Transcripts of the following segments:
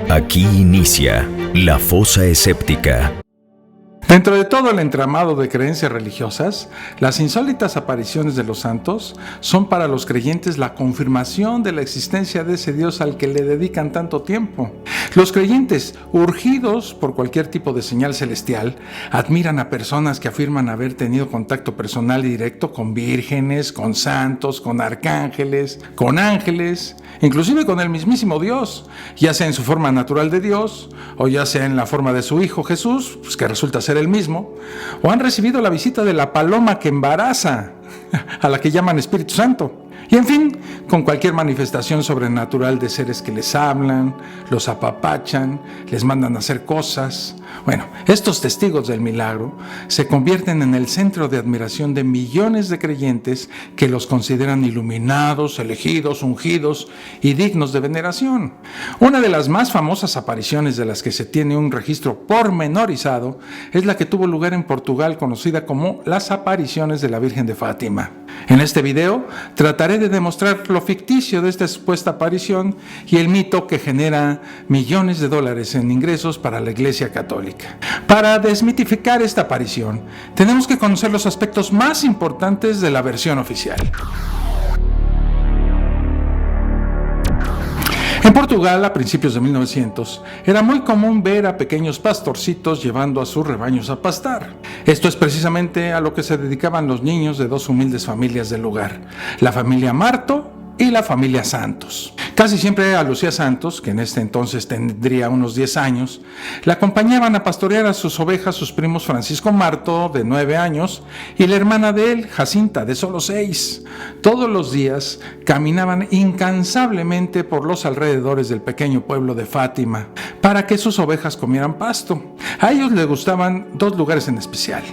Aquí inicia la fosa escéptica. Dentro de todo el entramado de creencias religiosas, las insólitas apariciones de los santos son para los creyentes la confirmación de la existencia de ese Dios al que le dedican tanto tiempo. Los creyentes, urgidos por cualquier tipo de señal celestial, admiran a personas que afirman haber tenido contacto personal y directo con vírgenes, con santos, con arcángeles, con ángeles, inclusive con el mismísimo Dios, ya sea en su forma natural de Dios o ya sea en la forma de su Hijo Jesús, que resulta ser el mismo, o han recibido la visita de la paloma que embaraza, a la que llaman Espíritu Santo. Y en fin, con cualquier manifestación sobrenatural de seres que les hablan, los apapachan, les mandan a hacer cosas. Bueno, estos testigos del milagro se convierten en el centro de admiración de millones de creyentes que los consideran iluminados, elegidos, ungidos y dignos de veneración. Una de las más famosas apariciones de las que se tiene un registro pormenorizado es la que tuvo lugar en Portugal, conocida como las apariciones de la Virgen de Fátima. En este video trataré de demostrar lo ficticio de esta supuesta aparición y el mito que genera millones de dólares en ingresos para la Iglesia Católica. Para desmitificar esta aparición, tenemos que conocer los aspectos más importantes de la versión oficial. En Portugal, a principios de 1900, era muy común ver a pequeños pastorcitos llevando a sus rebaños a pastar. Esto es precisamente a lo que se dedicaban los niños de dos humildes familias del lugar, la familia Marto y la familia Santos. Casi siempre a Lucía Santos, que en este entonces tendría unos 10 años, la acompañaban a pastorear a sus ovejas sus primos Francisco Marto, de 9 años, y la hermana de él, Jacinta, de solo 6. Todos los días caminaban incansablemente por los alrededores del pequeño pueblo de Fátima para que sus ovejas comieran pasto. A ellos les gustaban dos lugares en especial.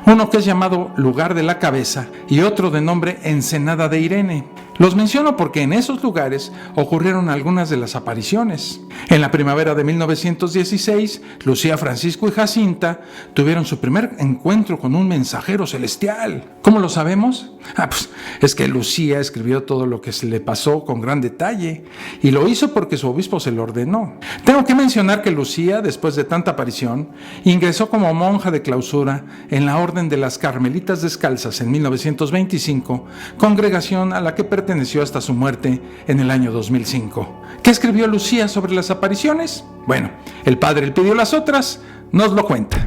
Uno que es llamado Lugar de la Cabeza y otro de nombre Ensenada de Irene. Los menciono porque en esos lugares ocurrieron algunas de las apariciones. En la primavera de 1916, Lucía, Francisco y Jacinta tuvieron su primer encuentro con un mensajero celestial. ¿Cómo lo sabemos? Pues es que Lucía escribió todo lo que se le pasó con gran detalle y lo hizo porque su obispo se lo ordenó. Tengo que mencionar que Lucía, después de tanta aparición, ingresó como monja de clausura en la Orden de las Carmelitas Descalzas en 1925, congregación a la que perteneció hasta su muerte en el año 2005. ¿Qué escribió Lucía sobre las apariciones? Bueno, el padre Elpidio Las Otras nos lo cuenta.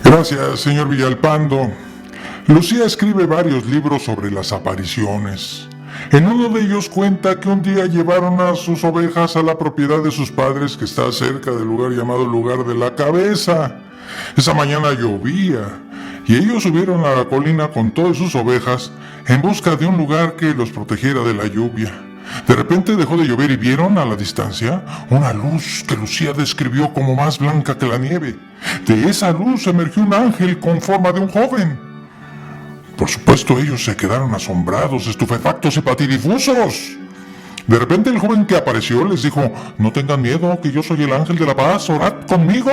Gracias, señor Villalpando. Lucía escribe varios libros sobre las apariciones. En uno de ellos cuenta que un día llevaron a sus ovejas a la propiedad de sus padres, que está cerca del lugar llamado Lugar de la Cabeza. Esa mañana llovía y ellos subieron a la colina con todas sus ovejas en busca de un lugar que los protegiera de la lluvia. De repente dejó de llover y vieron a la distancia una luz que Lucía describió como más blanca que la nieve. De esa luz emergió un ángel con forma de un joven. Por supuesto, ellos se quedaron asombrados, estupefactos y patidifusos. De repente el joven que apareció les dijo: no tengan miedo, que yo soy el ángel de la paz, orad conmigo.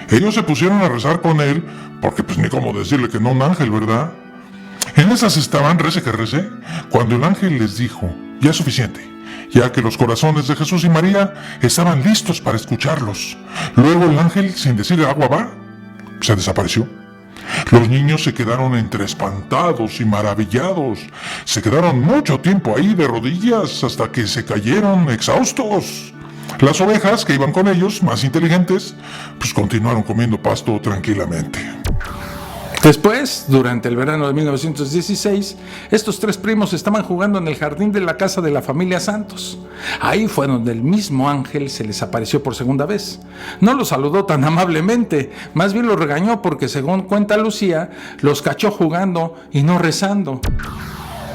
Ellos se pusieron a rezar con él, porque pues ni cómo decirle que no a un ángel, ¿verdad? En esas estaban, rece que rece, cuando el ángel les dijo: ya es suficiente, ya que los corazones de Jesús y María estaban listos para escucharlos. Luego el ángel, sin decir agua va, se desapareció. Los niños se quedaron entre espantados y maravillados. Se quedaron mucho tiempo ahí de rodillas hasta que se cayeron exhaustos. Las ovejas que iban con ellos, más inteligentes, pues continuaron comiendo pasto tranquilamente. Después, durante el verano de 1916, estos tres primos estaban jugando en el jardín de la casa de la familia Santos. Ahí fue donde el mismo ángel se les apareció por segunda vez. No los saludó tan amablemente, más bien los regañó porque, según cuenta Lucía, los cachó jugando y no rezando.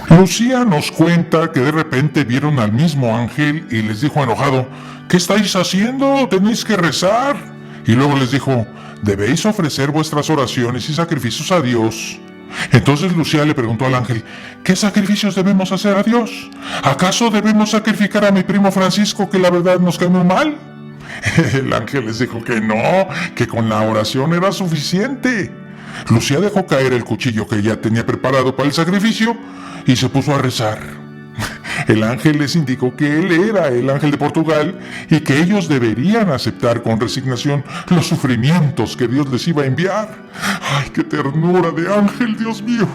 Lucía nos cuenta que de repente vieron al mismo ángel y les dijo enojado: ¿qué estáis haciendo? Tenéis que rezar. Y luego les dijo: debéis ofrecer vuestras oraciones y sacrificios a Dios. Entonces Lucía le preguntó al ángel: ¿qué sacrificios debemos hacer a Dios? ¿Acaso debemos sacrificar a mi primo Francisco, que la verdad nos cae muy mal? El ángel les dijo que no, que con la oración era suficiente. Lucía dejó caer el cuchillo que ya tenía preparado para el sacrificio y se puso a rezar. El ángel les indicó que él era el ángel de Portugal y que ellos deberían aceptar con resignación los sufrimientos que Dios les iba a enviar. ¡Ay, qué ternura de ángel, Dios mío!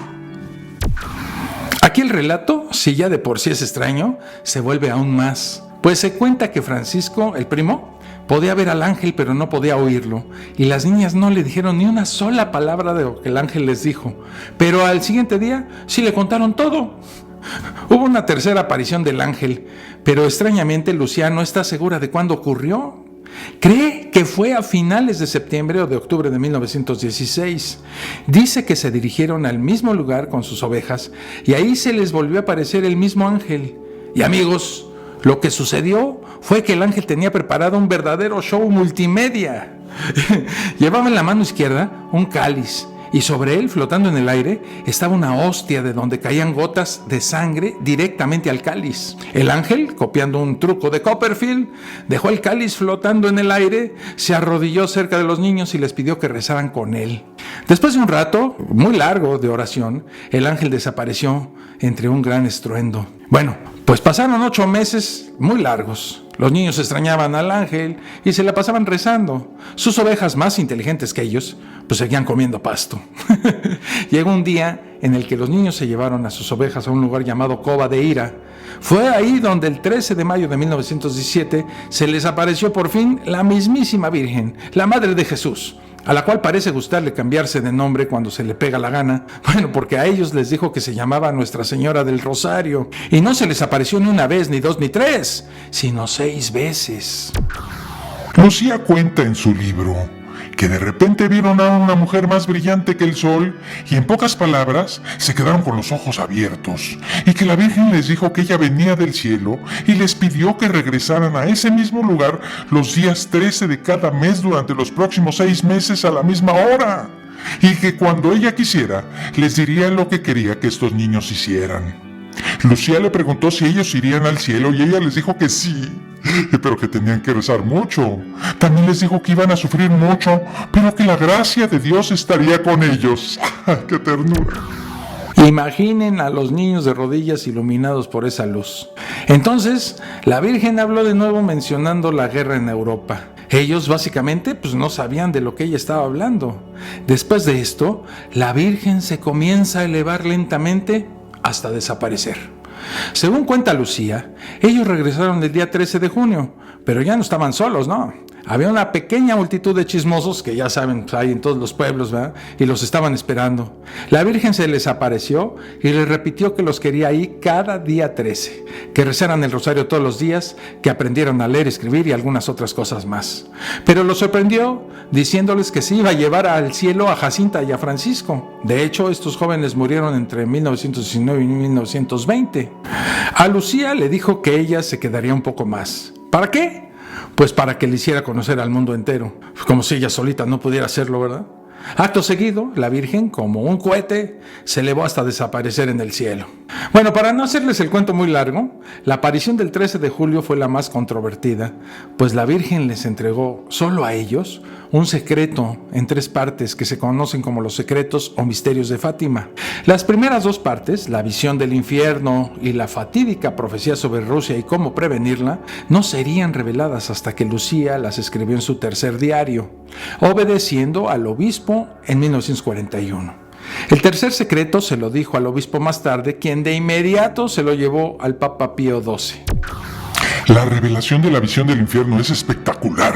Aquí el relato, si ya de por sí es extraño, se vuelve aún más. Pues se cuenta que Francisco, el primo, podía ver al ángel pero no podía oírlo, y las niñas no le dijeron ni una sola palabra de lo que el ángel les dijo, pero al siguiente día sí le contaron todo. Hubo una tercera aparición del ángel, pero extrañamente Lucía no está segura de cuándo ocurrió. Cree que fue a finales de septiembre o de octubre de 1916. Dice que se dirigieron al mismo lugar con sus ovejas y ahí se les volvió a aparecer el mismo ángel. Y amigos, lo que sucedió fue que el ángel tenía preparado un verdadero show multimedia. Llevaba en la mano izquierda un cáliz y sobre él, flotando en el aire, estaba una hostia de donde caían gotas de sangre directamente al cáliz. El ángel, copiando un truco de Copperfield, dejó el cáliz flotando en el aire, se arrodilló cerca de los niños y les pidió que rezaran con él. Después de un rato muy largo de oración, el ángel desapareció entre un gran estruendo. Bueno, pues pasaron 8 meses muy largos. Los niños extrañaban al ángel y se la pasaban rezando. Sus ovejas, más inteligentes que ellos, pues seguían comiendo pasto. Llegó un día en el que los niños se llevaron a sus ovejas a un lugar llamado Cova de Ira. Fue ahí donde el 13 de mayo de 1917 se les apareció por fin la mismísima Virgen, la Madre de Jesús, a la cual parece gustarle cambiarse de nombre cuando se le pega la gana. Bueno, porque a ellos les dijo que se llamaba Nuestra Señora del Rosario, y no se les apareció ni una vez, ni 2, ni 3, sino 6 veces. Lucía cuenta en su libro que de repente vieron a una mujer más brillante que el sol y en pocas palabras se quedaron con los ojos abiertos, y que la Virgen les dijo que ella venía del cielo y les pidió que regresaran a ese mismo lugar los días 13 de cada mes durante los próximos 6 meses a la misma hora, y que cuando ella quisiera les diría lo que quería que estos niños hicieran. Lucía le preguntó si ellos irían al cielo y ella les dijo que sí, pero que tenían que rezar mucho. También les dijo que iban a sufrir mucho, pero que la gracia de Dios estaría con ellos. ¡Qué ternura! Imaginen a los niños de rodillas iluminados por esa luz. Entonces, la Virgen habló de nuevo mencionando la guerra en Europa. Ellos básicamente pues no sabían de lo que ella estaba hablando. Después de esto, la Virgen se comienza a elevar lentamente hasta desaparecer. Según cuenta Lucía, ellos regresaron el día 13 de junio, pero ya no estaban solos, ¿no? Había una pequeña multitud de chismosos que ya saben, pues, hay en todos los pueblos, ¿verdad? Y los estaban esperando. La Virgen se les apareció y les repitió que los quería ahí cada día 13, que rezaran el rosario todos los días, que aprendieran a leer, escribir y algunas otras cosas más. Pero los sorprendió diciéndoles que se iba a llevar al cielo a Jacinta y a Francisco. De hecho, estos jóvenes murieron entre 1919 y 1920. A Lucía le dijo que ella se quedaría un poco más. ¿Para qué? Pues para que le hiciera conocer al mundo entero, como si ella solita no pudiera hacerlo, ¿verdad? Acto seguido, la Virgen, como un cohete, se elevó hasta desaparecer en el cielo. Bueno, para no hacerles el cuento muy largo, la aparición del 13 de julio fue la más controvertida, pues la Virgen les entregó solo a ellos un secreto en 3 partes que se conocen como los secretos o misterios de Fátima. Las primeras 2 partes, la visión del infierno y la fatídica profecía sobre Rusia y cómo prevenirla, no serían reveladas hasta que Lucía las escribió en su tercer diario, obedeciendo al obispo en 1941. El tercer secreto se lo dijo al obispo más tarde, quien de inmediato se lo llevó al Papa Pío XII. La revelación de la visión del infierno es espectacular.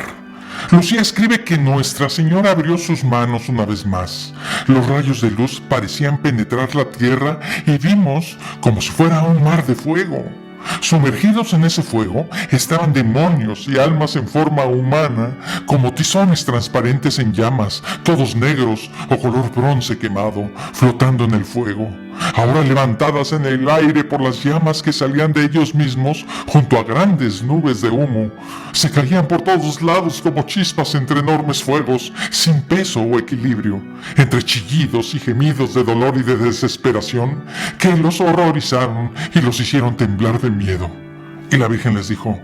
Lucía escribe que Nuestra Señora abrió sus manos una vez más. Los rayos de luz parecían penetrar la tierra y vimos como si fuera un mar de fuego. Sumergidos en ese fuego estaban demonios y almas en forma humana, como tizones transparentes en llamas, todos negros o color bronce quemado, flotando en el fuego, ahora levantadas en el aire por las llamas que salían de ellos mismos junto a grandes nubes de humo. Se caían por todos lados como chispas entre enormes fuegos, sin peso o equilibrio, entre chillidos y gemidos de dolor y de desesperación que los horrorizaron y los hicieron temblar de miedo. Y la Virgen les dijo: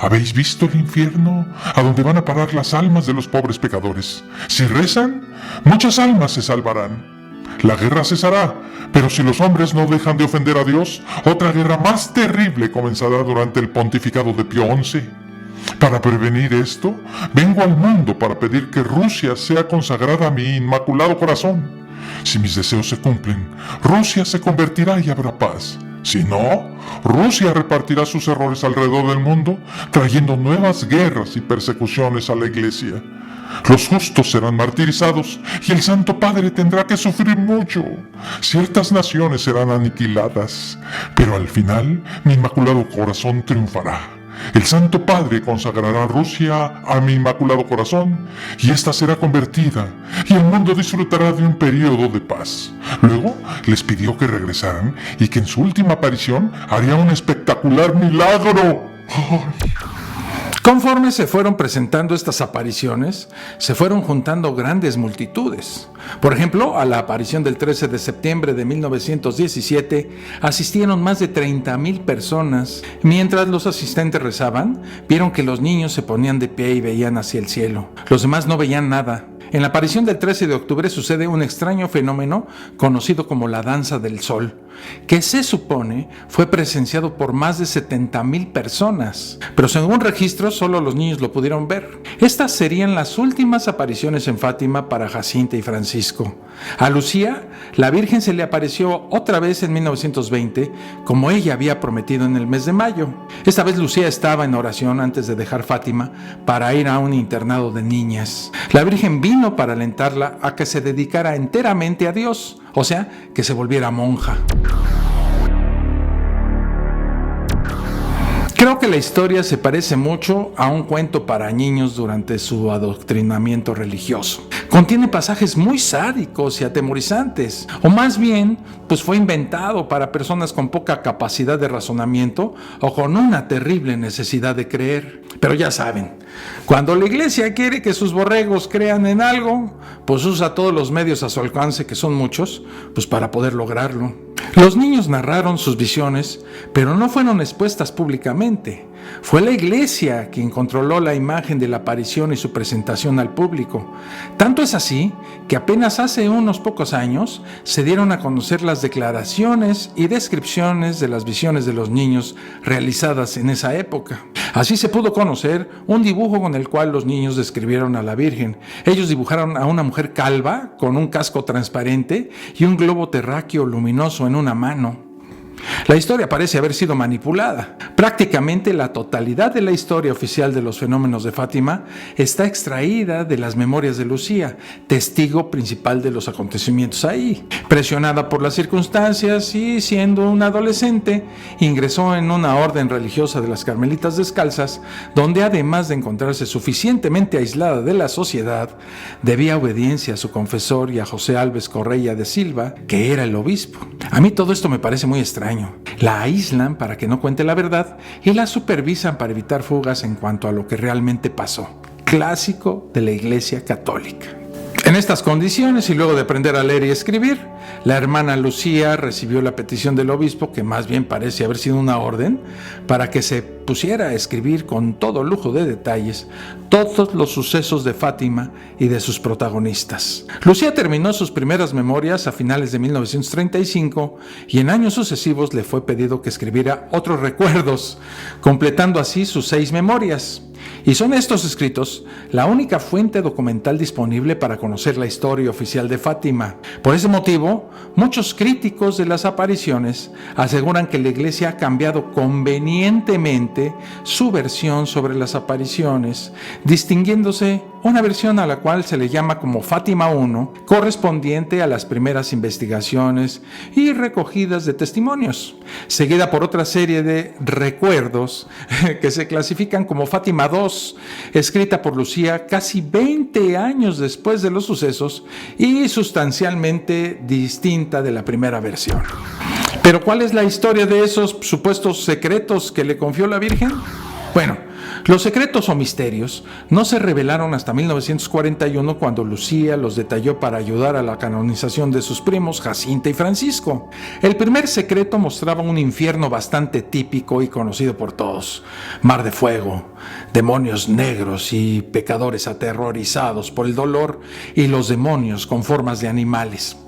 ¿habéis visto el infierno? A donde van a parar las almas de los pobres pecadores. Si rezan, muchas almas se salvarán. La guerra cesará, pero si los hombres no dejan de ofender a Dios, otra guerra más terrible comenzará durante el pontificado de Pío XI. Para prevenir esto, vengo al mundo para pedir que Rusia sea consagrada a mi Inmaculado Corazón. Si mis deseos se cumplen, Rusia se convertirá y habrá paz. Si no, Rusia repartirá sus errores alrededor del mundo, trayendo nuevas guerras y persecuciones a la Iglesia. Los justos serán martirizados y el Santo Padre tendrá que sufrir mucho. Ciertas naciones serán aniquiladas, pero al final mi Inmaculado Corazón triunfará. El Santo Padre consagrará a Rusia a mi Inmaculado Corazón y ésta será convertida y el mundo disfrutará de un periodo de paz. Luego les pidió que regresaran y que en su última aparición haría un espectacular milagro. Conforme se fueron presentando estas apariciones, se fueron juntando grandes multitudes. Por ejemplo, a la aparición del 13 de septiembre de 1917 asistieron más de 30,000 personas. Mientras los asistentes rezaban, vieron que los niños se ponían de pie y veían hacia el cielo. Los demás no veían nada. En la aparición del 13 de octubre sucede un extraño fenómeno conocido como la danza del sol, que se supone fue presenciado por más de 70,000 personas, pero según registros solo los niños lo pudieron ver. Estas serían las últimas apariciones en Fátima para Jacinta y Francisco. A Lucía, la Virgen se le apareció otra vez en 1920, como ella había prometido en el mes de mayo. Esta vez Lucía estaba en oración antes de dejar Fátima para ir a un internado de niñas. La Virgen vino para alentarla a que se dedicara enteramente a Dios, o sea, que se volviera monja. Creo que la historia se parece mucho a un cuento para niños durante su adoctrinamiento religioso. Contiene pasajes muy sádicos y atemorizantes, o más bien, pues fue inventado para personas con poca capacidad de razonamiento o con una terrible necesidad de creer. Pero ya saben, cuando la iglesia quiere que sus borregos crean en algo, pues usa todos los medios a su alcance, que son muchos, pues para poder lograrlo. Los niños narraron sus visiones, pero no fueron expuestas públicamente. Fue la iglesia quien controló la imagen de la aparición y su presentación al público. Tanto es así que apenas hace unos pocos años se dieron a conocer las declaraciones y descripciones de las visiones de los niños realizadas en esa época. Así se pudo conocer un dibujo con el cual los niños describieron a la Virgen. Ellos dibujaron a una mujer calva con un casco transparente y un globo terráqueo luminoso en una mano. La historia parece haber sido manipulada. Prácticamente la totalidad de la historia oficial de los fenómenos de Fátima está extraída de las memorias de Lucía, testigo principal de los acontecimientos ahí. Presionada por las circunstancias y siendo una adolescente, ingresó en una orden religiosa de las Carmelitas Descalzas, donde además de encontrarse suficientemente aislada de la sociedad, debía obediencia a su confesor y a José Alves Correia de Silva, que era el obispo. A mí todo esto me parece muy extraño. La aíslan para que no cuente la verdad y la supervisan para evitar fugas en cuanto a lo que realmente pasó. Clásico de la Iglesia Católica. En estas condiciones, y luego de aprender a leer y escribir, la hermana Lucía recibió la petición del obispo, que más bien parece haber sido una orden, para que se pusiera a escribir con todo lujo de detalles todos los sucesos de Fátima y de sus protagonistas. Lucía terminó sus primeras memorias a finales de 1935 y en años sucesivos le fue pedido que escribiera otros recuerdos, completando así sus 6 memorias. Y son estos escritos la única fuente documental disponible para conocer la historia oficial de Fátima. Por ese motivo, muchos críticos de las apariciones aseguran que la Iglesia ha cambiado convenientemente su versión sobre las apariciones, distinguiéndose una versión a la cual se le llama como Fátima I, correspondiente a las primeras investigaciones y recogidas de testimonios, seguida por otra serie de recuerdos que se clasifican como Fátima II, escrita por Lucía casi 20 años después de los sucesos y sustancialmente distinta de la primera versión. Pero ¿cuál es la historia de esos supuestos secretos que le confió la Virgen? Bueno, los secretos o misterios no se revelaron hasta 1941, cuando Lucía los detalló para ayudar a la canonización de sus primos Jacinta y Francisco. El primer secreto mostraba un infierno bastante típico y conocido por todos: mar de fuego, demonios negros y pecadores aterrorizados por el dolor, y los demonios con formas de animales.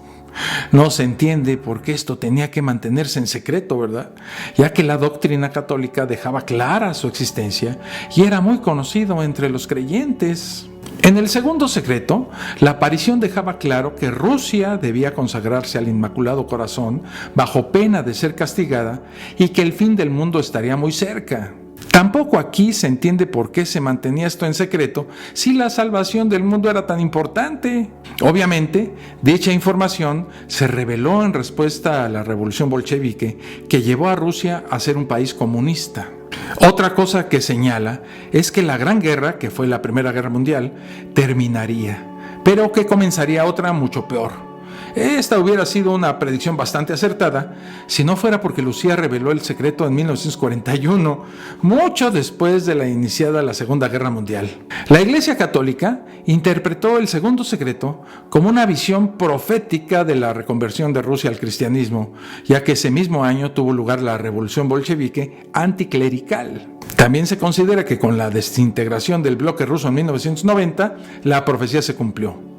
No se entiende por qué esto tenía que mantenerse en secreto, ¿verdad? Ya que la doctrina católica dejaba clara su existencia y era muy conocido entre los creyentes. En el segundo secreto, la aparición dejaba claro que Rusia debía consagrarse al Inmaculado Corazón bajo pena de ser castigada y que el fin del mundo estaría muy cerca. Tampoco aquí se entiende por qué se mantenía esto en secreto si la salvación del mundo era tan importante. Obviamente, dicha información se reveló en respuesta a la revolución bolchevique que llevó a Rusia a ser un país comunista. Otra cosa que señala es que la Gran Guerra, que fue la Primera Guerra Mundial, terminaría, pero que comenzaría otra mucho peor. Esta hubiera sido una predicción bastante acertada si no fuera porque Lucía reveló el secreto en 1941, mucho después de la iniciada la Segunda Guerra Mundial. La Iglesia Católica interpretó el segundo secreto como una visión profética de la reconversión de Rusia al cristianismo, ya que ese mismo año tuvo lugar la revolución bolchevique anticlerical. También se considera que con la desintegración del bloque ruso en 1990, la profecía se cumplió.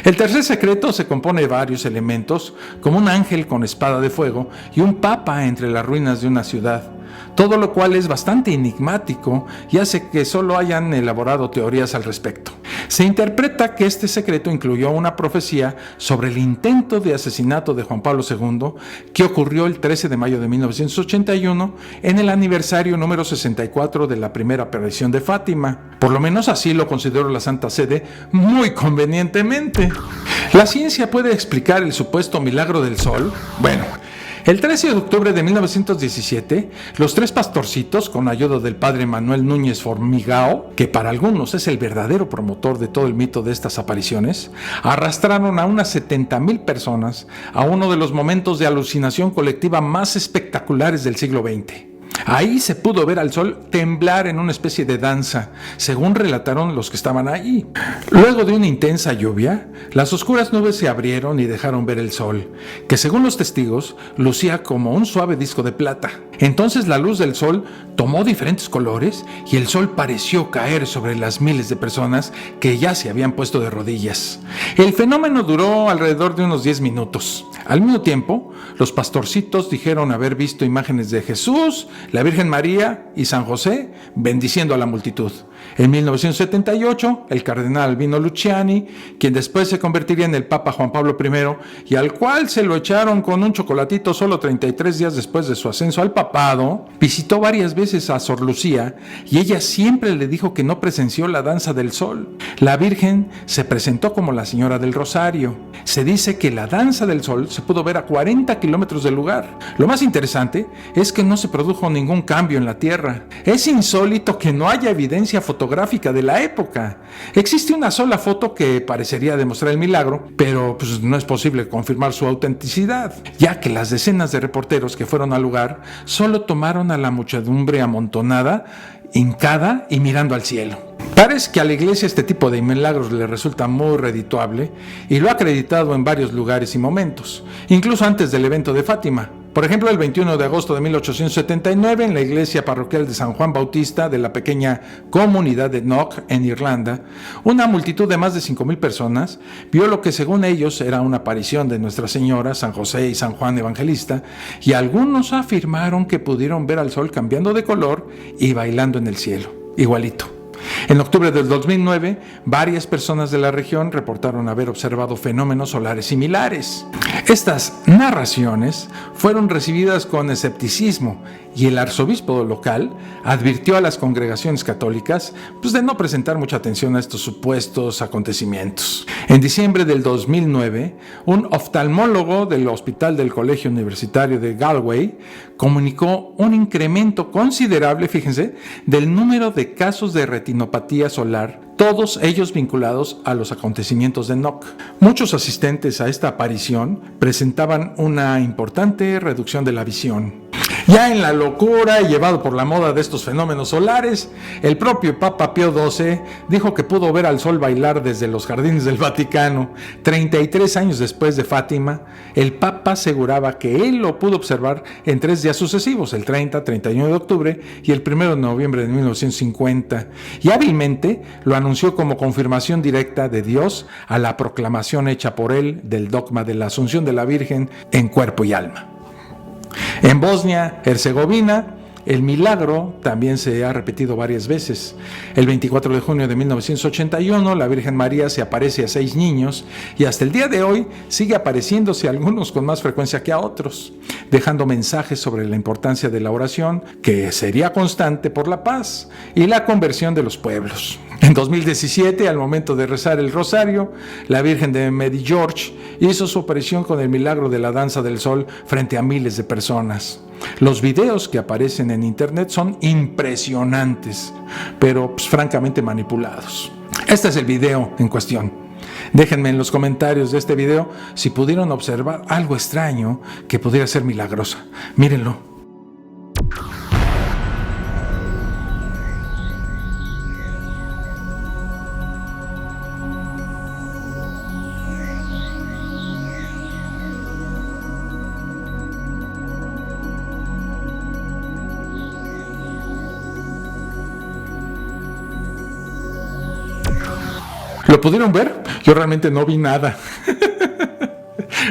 El tercer secreto se compone de varios elementos, como un ángel con espada de fuego y un papa entre las ruinas de una ciudad, todo lo cual es bastante enigmático y hace que solo hayan elaborado teorías al respecto. Se interpreta que este secreto incluyó una profecía sobre el intento de asesinato de Juan Pablo II que ocurrió el 13 de mayo de 1981 en el aniversario número 64 de la primera aparición de Fátima. Por lo menos así lo consideró la Santa Sede muy convenientemente. ¿La ciencia puede explicar el supuesto milagro del sol? Bueno, el 13 de octubre de 1917, los tres pastorcitos, con ayuda del padre Manuel Núñez Formigao, que para algunos es el verdadero promotor de todo el mito de estas apariciones, arrastraron a unas 70,000 personas a uno de los momentos de alucinación colectiva más espectaculares del siglo XX. Ahí se pudo ver al sol temblar en una especie de danza, según relataron los que estaban ahí. Luego de una intensa lluvia, las oscuras nubes se abrieron y dejaron ver el sol, que según los testigos, lucía como un suave disco de plata. Entonces la luz del sol tomó diferentes colores y el sol pareció caer sobre las miles de personas que ya se habían puesto de rodillas. El fenómeno duró alrededor de unos 10 minutos. Al mismo tiempo, los pastorcitos dijeron haber visto imágenes de Jesús, la Virgen María y San José bendiciendo a la multitud. En 1978, el cardenal Albino Luciani, quien después se convertiría en el Papa Juan Pablo I y al cual se lo echaron con un chocolatito solo 33 días después de su ascenso al papado, visitó varias veces a Sor Lucía y ella siempre le dijo que no presenció la danza del sol. La Virgen se presentó como la Señora del Rosario. Se dice que la danza del sol se pudo ver a 40 kilómetros del lugar. Lo más interesante es que no se produjo ningún cambio en la Tierra. Es insólito que no haya evidencia fotográfica de la época. Existe una sola foto que parecería demostrar el milagro, pero pues no es posible confirmar su autenticidad, ya que las decenas de reporteros que fueron al lugar solo tomaron a la muchedumbre amontonada, hincada y mirando al cielo. Parece que a la iglesia este tipo de milagros le resulta muy redituable y lo ha acreditado en varios lugares y momentos, incluso antes del evento de Fátima. Por ejemplo, el 21 de agosto de 1879, en la iglesia parroquial de San Juan Bautista de la pequeña comunidad de Knock, en Irlanda, una multitud de más de 5,000 personas vio lo que según ellos era una aparición de Nuestra Señora, San José y San Juan Evangelista, y algunos afirmaron que pudieron ver al sol cambiando de color y bailando en el cielo, igualito. En octubre del 2009, varias personas de la región reportaron haber observado fenómenos solares similares. Estas narraciones fueron recibidas con escepticismo y el arzobispo local advirtió a las congregaciones católicas de no presentar mucha atención a estos supuestos acontecimientos. En diciembre del 2009, un oftalmólogo del Hospital del Colegio Universitario de Galway comunicó un incremento considerable, fíjense, del número de casos de retinopatía solar, todos ellos vinculados a los acontecimientos de Knock. Muchos asistentes a esta aparición presentaban una importante reducción de la visión. Ya en la locura y llevado por la moda de estos fenómenos solares, el propio Papa Pío XII dijo que pudo ver al sol bailar desde los jardines del Vaticano. 33 años después de Fátima, el Papa aseguraba que él lo pudo observar en 3 días sucesivos, el 30, 31 de octubre y el 1 de noviembre de 1950, y hábilmente lo anunció como confirmación directa de Dios a la proclamación hecha por él del dogma de la Asunción de la Virgen en cuerpo y alma. En Bosnia-Herzegovina, el milagro también se ha repetido varias veces. El 24 de junio de 1981, la Virgen María se aparece a 6 niños y hasta el día de hoy sigue apareciéndose a algunos con más frecuencia que a otros, dejando mensajes sobre la importancia de la oración, que sería constante por la paz y la conversión de los pueblos. En 2017, al momento de rezar el rosario, la Virgen de Medjugorje hizo su aparición con el milagro de la danza del sol frente a miles de personas. Los videos que aparecen en internet son impresionantes, pero francamente manipulados. Este es el video en cuestión. Déjenme en los comentarios de este video si pudieron observar algo extraño que pudiera ser milagroso. Mírenlo. ¿Lo pudieron ver? Yo realmente no vi nada.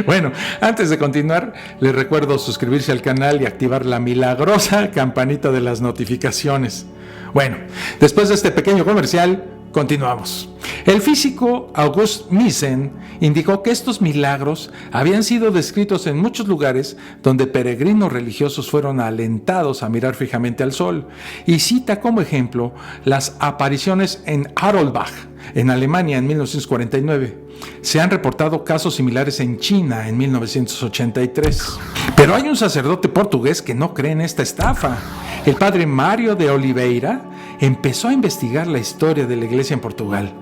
Bueno, antes de continuar, les recuerdo suscribirse al canal y activar la milagrosa campanita de las notificaciones. Bueno, después de este pequeño comercial, continuamos. El físico August Misen indicó que estos milagros habían sido descritos en muchos lugares donde peregrinos religiosos fueron alentados a mirar fijamente al sol, y cita como ejemplo las apariciones en Harolbach, en Alemania, en 1949. Se han reportado casos similares en China en 1983. Pero hay un sacerdote portugués que no cree en esta estafa. El padre Mário de Oliveira empezó a investigar la historia de la iglesia en Portugal.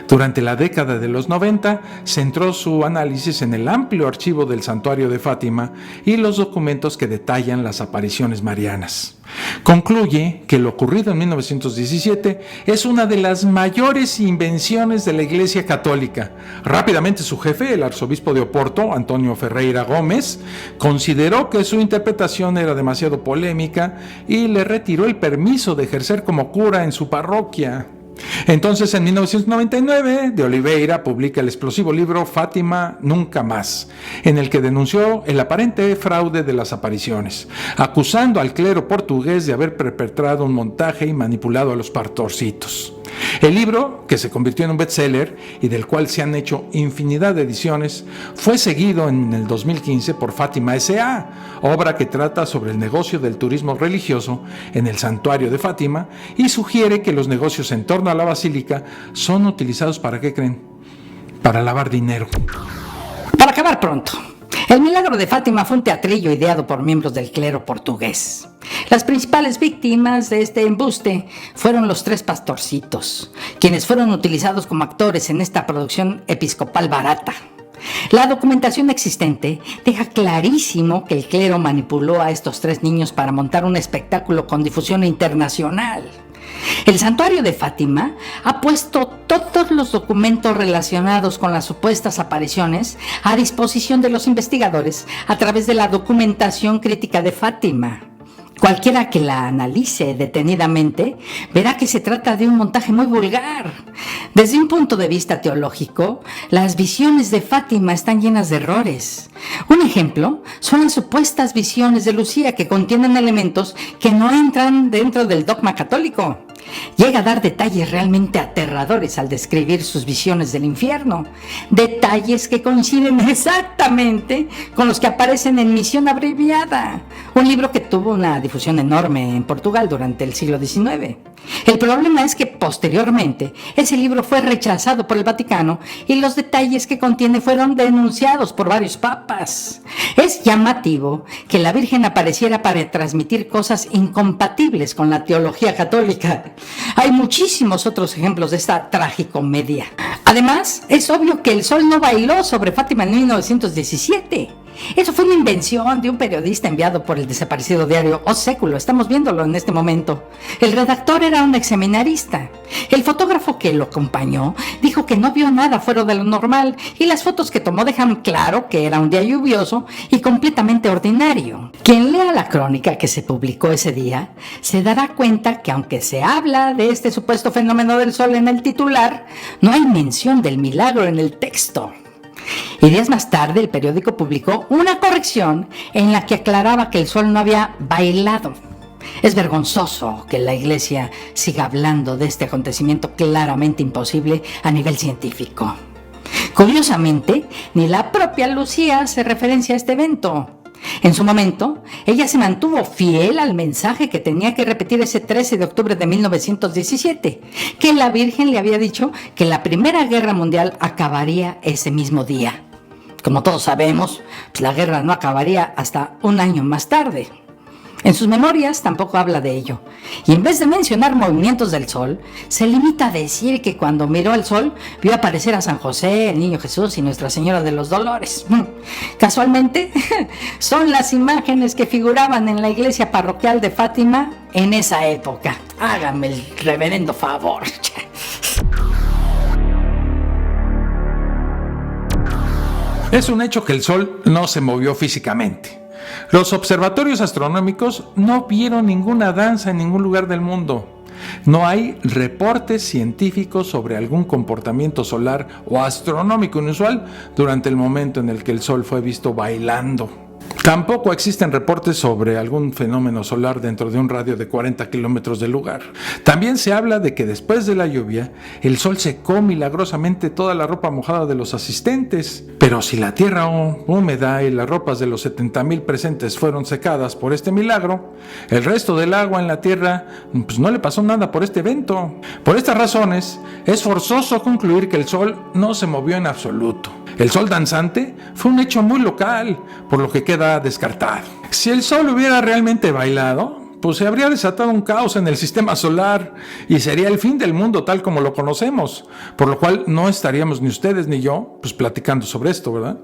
Durante la década de los 90, centró su análisis en el amplio archivo del Santuario de Fátima y los documentos que detallan las apariciones marianas. Concluye que lo ocurrido en 1917 es una de las mayores invenciones de la Iglesia Católica. Rápidamente su jefe, el arzobispo de Oporto, Antonio Ferreira Gómez, consideró que su interpretación era demasiado polémica y le retiró el permiso de ejercer como cura en su parroquia. Entonces, en 1999, de Oliveira publica el explosivo libro Fátima Nunca Más, en el que denunció el aparente fraude de las apariciones, acusando al clero portugués de haber perpetrado un montaje y manipulado a los pastorcitos. El libro, que se convirtió en un bestseller y del cual se han hecho infinidad de ediciones, fue seguido en el 2015 por Fátima S.A., obra que trata sobre el negocio del turismo religioso en el santuario de Fátima y sugiere que los negocios en torno a la basílica son utilizados ¿para qué creen? Para lavar dinero. Para acabar pronto, el milagro de Fátima fue un teatrillo ideado por miembros del clero portugués. Las principales víctimas de este embuste fueron los 3 pastorcitos, quienes fueron utilizados como actores en esta producción episcopal barata. La documentación existente deja clarísimo que el clero manipuló a estos 3 niños para montar un espectáculo con difusión internacional. El santuario de Fátima ha puesto todos los documentos relacionados con las supuestas apariciones a disposición de los investigadores a través de la documentación crítica de Fátima. Cualquiera que la analice detenidamente verá que se trata de un montaje muy vulgar. Desde un punto de vista teológico, las visiones de Fátima están llenas de errores. Un ejemplo son las supuestas visiones de Lucía, que contienen elementos que no entran dentro del dogma católico. Llega a dar detalles realmente aterradores al describir sus visiones del infierno, detalles que coinciden exactamente con los que aparecen en Misión Abreviada, un libro que tuvo una difusión enorme en Portugal durante el siglo XIX. El problema es que posteriormente ese libro fue rechazado por el Vaticano y los detalles que contiene fueron denunciados por varios papas. Es llamativo que la Virgen apareciera para transmitir cosas incompatibles con la teología católica. Hay muchísimos otros ejemplos de esta tragicomedia. Además, es obvio que el sol no bailó sobre Fátima en 1917. Eso fue una invención de un periodista enviado por el desaparecido diario O Século. Estamos viéndolo en este momento. El redactor era un exseminarista. El fotógrafo que lo acompañó dijo que no vio nada fuera de lo normal y las fotos que tomó dejan claro que era un día lluvioso y completamente ordinario. Quien lea la crónica que se publicó ese día se dará cuenta que aunque se habla de este supuesto fenómeno del sol en el titular, no hay mención del milagro en el texto. Y días más tarde el periódico publicó una corrección en la que aclaraba que el sol no había bailado. Es vergonzoso que la Iglesia siga hablando de este acontecimiento claramente imposible a nivel científico. Curiosamente, ni la propia Lucía hace referencia a este evento. En su momento, ella se mantuvo fiel al mensaje que tenía que repetir ese 13 de octubre de 1917, que la Virgen le había dicho que la Primera Guerra Mundial acabaría ese mismo día. Como todos sabemos, pues la guerra no acabaría hasta un año más tarde. En sus memorias tampoco habla de ello, y en vez de mencionar movimientos del sol, se limita a decir que cuando miró el sol vio aparecer a San José, el Niño Jesús y Nuestra Señora de los Dolores. Casualmente, son las imágenes que figuraban en la iglesia parroquial de Fátima en esa época. Hágame el reverendo favor. Es un hecho que el sol no se movió físicamente. Los observatorios astronómicos no vieron ninguna danza en ningún lugar del mundo. No hay reportes científicos sobre algún comportamiento solar o astronómico inusual durante el momento en el que el sol fue visto bailando. Tampoco existen reportes sobre algún fenómeno solar dentro de un radio de 40 kilómetros del lugar. También se habla de que después de la lluvia, el sol secó milagrosamente toda la ropa mojada de los asistentes. Pero si la tierra húmeda y las ropas de los 70,000 presentes fueron secadas por este milagro, el resto del agua en la tierra pues no le pasó nada por este evento. Por estas razones, es forzoso concluir que el sol no se movió en absoluto. El sol danzante fue un hecho muy local, por lo que queda descartado. Si el sol hubiera realmente bailado, pues se habría desatado un caos en el sistema solar y sería el fin del mundo tal como lo conocemos, por lo cual no estaríamos ni ustedes ni yo pues platicando sobre esto, ¿verdad?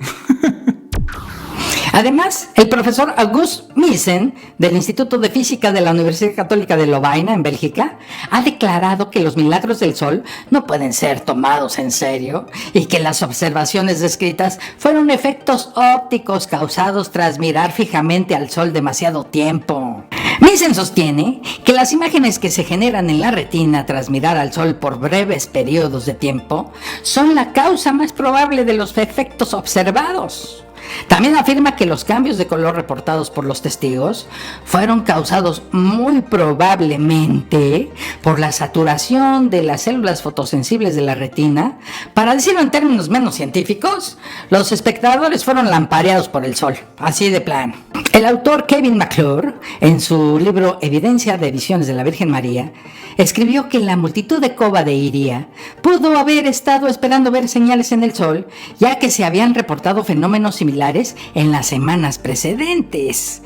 Además, el profesor August Nielsen, del Instituto de Física de la Universidad Católica de Lovaina, en Bélgica, ha declarado que los milagros del sol no pueden ser tomados en serio y que las observaciones descritas fueron efectos ópticos causados tras mirar fijamente al sol demasiado tiempo. Nielsen sostiene que las imágenes que se generan en la retina tras mirar al sol por breves periodos de tiempo son la causa más probable de los efectos observados. También afirma que los cambios de color reportados por los testigos fueron causados muy probablemente por la saturación de las células fotosensibles de la retina. Para decirlo en términos menos científicos, los espectadores fueron lampareados por el sol, así de plano. El autor Kevin McClure, en su libro Evidencia de visiones de la Virgen María, escribió que la multitud de Cova de Iria pudo haber estado esperando ver señales en el sol, ya que se habían reportado fenómenos similares en las semanas precedentes.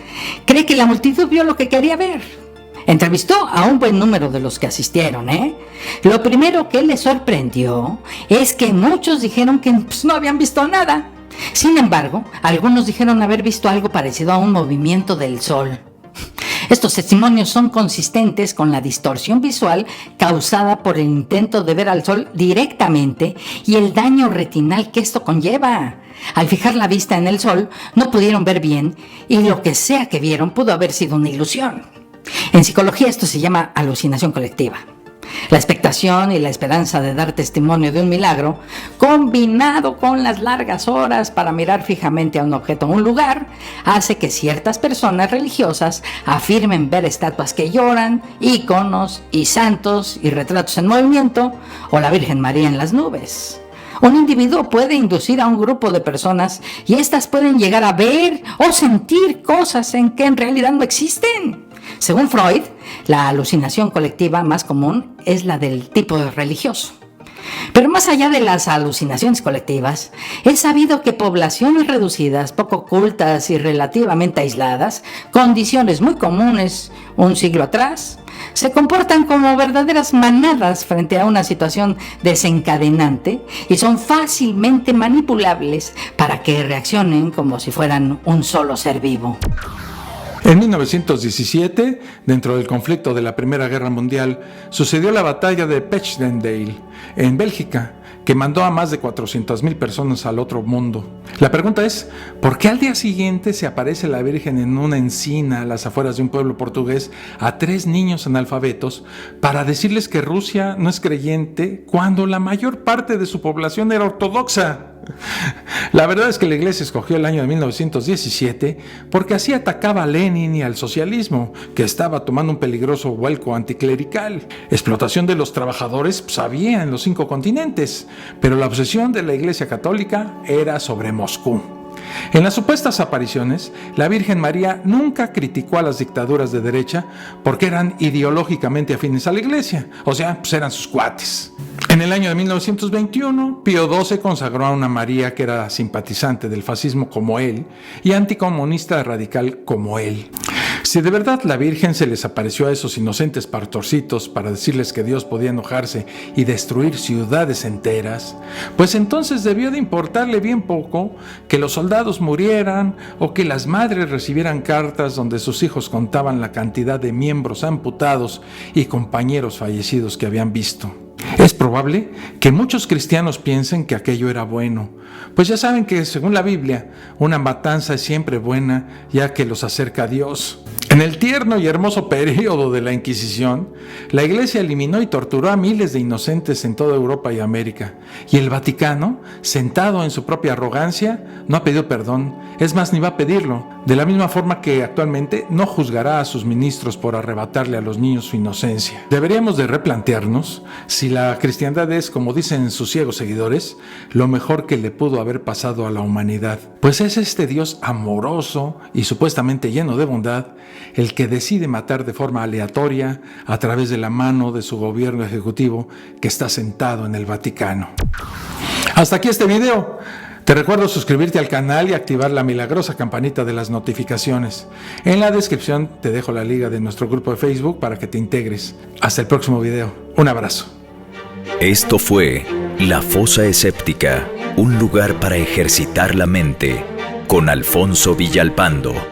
Cree que la multitud vio lo que quería ver. Entrevistó a un buen número de los que asistieron, Lo primero que le sorprendió es que muchos dijeron que no habían visto nada. Sin embargo, algunos dijeron haber visto algo parecido a un movimiento del sol. Estos testimonios son consistentes con la distorsión visual causada por el intento de ver al sol directamente y el daño retinal que esto conlleva. Al fijar la vista en el sol, no pudieron ver bien y lo que sea que vieron pudo haber sido una ilusión. En psicología esto se llama alucinación colectiva. La expectación y la esperanza de dar testimonio de un milagro, combinado con las largas horas para mirar fijamente a un objeto o un lugar, hace que ciertas personas religiosas afirmen ver estatuas que lloran, íconos y santos y retratos en movimiento, o la Virgen María en las nubes. Un individuo puede inducir a un grupo de personas y éstas pueden llegar a ver o sentir cosas en que en realidad no existen. Según Freud, la alucinación colectiva más común es la del tipo religioso. Pero más allá de las alucinaciones colectivas, es sabido que poblaciones reducidas, poco cultas y relativamente aisladas, condiciones muy comunes un siglo atrás, se comportan como verdaderas manadas frente a una situación desencadenante y son fácilmente manipulables para que reaccionen como si fueran un solo ser vivo. En 1917, dentro del conflicto de la Primera Guerra Mundial, sucedió la batalla de Passchendaele, en Bélgica, que mandó a más de 400,000 personas al otro mundo. La pregunta es, ¿por qué al día siguiente se aparece la Virgen en una encina a las afueras de un pueblo portugués a 3 niños analfabetos para decirles que Rusia no es creyente cuando la mayor parte de su población era ortodoxa? La verdad es que la Iglesia escogió el año de 1917 porque así atacaba a Lenin y al socialismo, que estaba tomando un peligroso vuelco anticlerical. Explotación de los trabajadores había en los 5 continentes, pero la obsesión de la Iglesia Católica era sobre Moscú. En las supuestas apariciones, la Virgen María nunca criticó a las dictaduras de derecha porque eran ideológicamente afines a la Iglesia, o sea, eran sus cuates. En el año de 1921, Pío XII consagró a una María que era simpatizante del fascismo como él y anticomunista radical como él. Si de verdad la Virgen se les apareció a esos inocentes pastorcitos para decirles que Dios podía enojarse y destruir ciudades enteras, pues entonces debió de importarle bien poco que los soldados murieran o que las madres recibieran cartas donde sus hijos contaban la cantidad de miembros amputados y compañeros fallecidos que habían visto. Es probable que muchos cristianos piensen que aquello era bueno, pues ya saben que según la Biblia, una matanza es siempre buena ya que los acerca a Dios. En el tierno y hermoso periodo de la Inquisición, la Iglesia eliminó y torturó a miles de inocentes en toda Europa y América, y el Vaticano, sentado en su propia arrogancia, no ha pedido perdón, es más, ni va a pedirlo, de la misma forma que actualmente no juzgará a sus ministros por arrebatarle a los niños su inocencia. Deberíamos de replantearnos si la cristiandad es, como dicen sus ciegos seguidores, lo mejor que le pudo haber pasado a la humanidad, pues es este Dios amoroso y supuestamente lleno de bondad el que decide matar de forma aleatoria a través de la mano de su gobierno ejecutivo que está sentado en el Vaticano. Hasta aquí este video. Te recuerdo suscribirte al canal y activar la milagrosa campanita de las notificaciones. En la descripción te dejo la liga de nuestro grupo de Facebook para que te integres. Hasta el próximo video. Un abrazo. Esto fue La Fosa Escéptica, un lugar para ejercitar la mente, con Alfonso Villalpando.